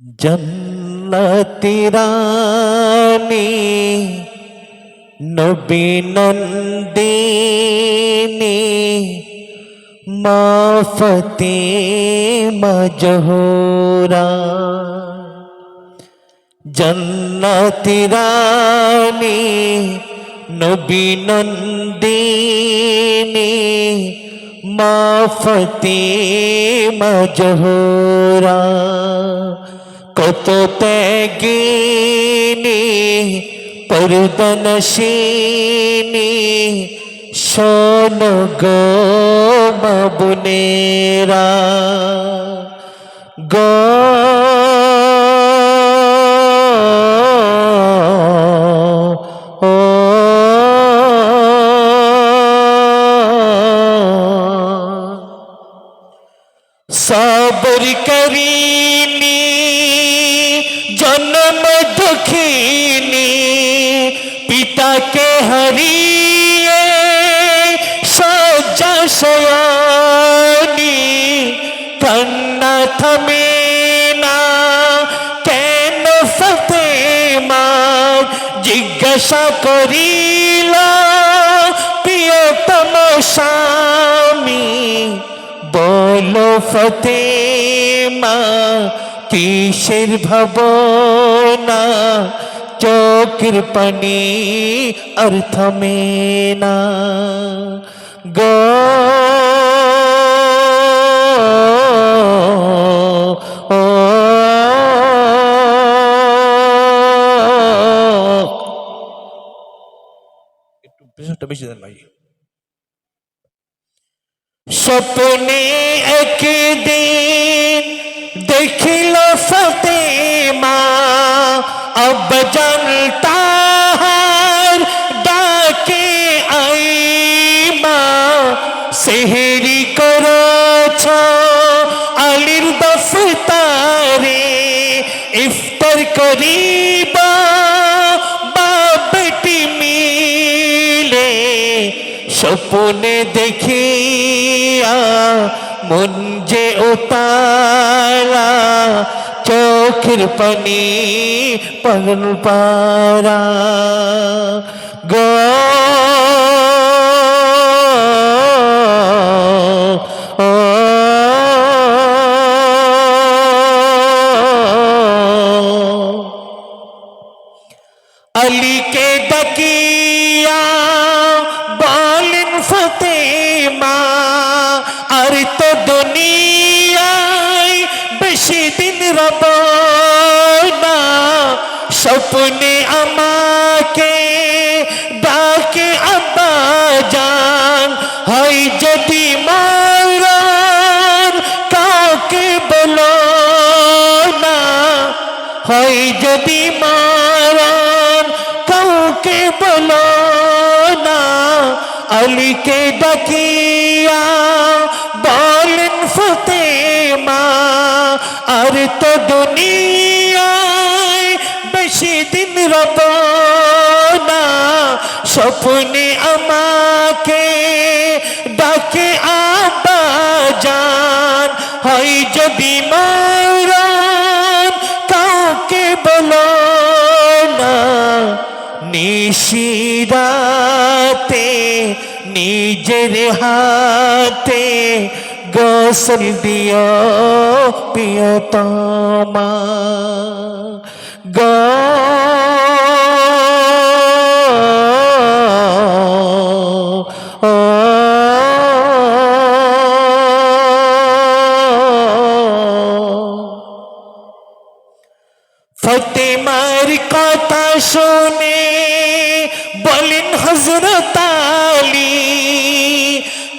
जन्नती रानी नबी नंदिनी माँ फतेमा ज़हरा। जन्नती रानी नबी नंदिनी माँ फतेमा ज़हरा। কত ত্যাগিনী পর্দনশিনী শোনো গো মা বোনেরা গো सबर करीनी जन्म दुखिनी पिता के हरिए सज्जा शयानी कन्ना थमे ना केन फतेमा जिज्ञासा करिला प्रियतम स्वामी बोलो फतेमा किसेर भावना चोखेर पानी और थमे ना गो একটু বেশি দেন ভাই। सपने एक दिन देखिल फतेमा अब जनता डाके आई माँ सेहरी करोछ आलिर दफ्तारे इफ्तार करीबा बाप बेटी मिले सपने देखिया मन जे उतारा चोखेर पानी पगल पारा गो अली के डकिया फतेमा और तो दुनियाय बेशी दिन रबना सपने आमाके डाके अब्बा जान हाय जदि मारार काके बोलो ना हाय जदि मारार काके बोलो ना अली के डकिया बोलें फतेमा और तो दुनियाय बेशी दिन रबना सपने आमाके डाके आब्बा जान हाय जदि मारान काउके बोलो ना निशिराते निजेर हाथे गोसल दियो प्रियतमा गो फतेमार कथा शुने बोलें हजरत आली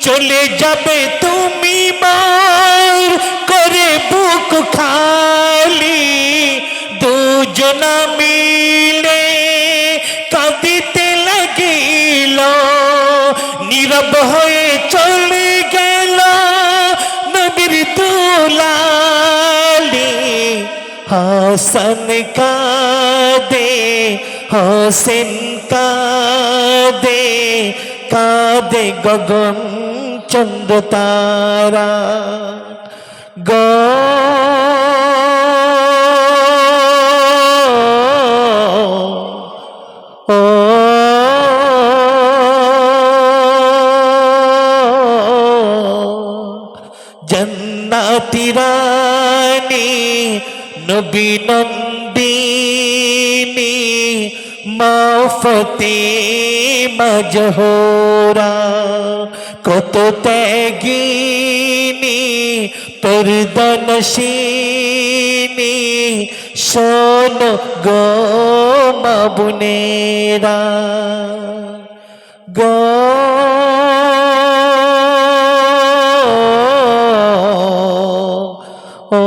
चले जाबे तुमी मार करे बुक खाली दुजना मिले कांदिते लागिल नीरब हये चले गेल नबीर दुलाली हसन कादे হোসেন কাঁদে কাঁদে গগন চন্দ্র তারা গ রানী নবী নন্দিনী মা ফাতেমা জোহরা কত ত্যাগিনী পর্দানশিনী শোনো গো মা বোনেরা গো ও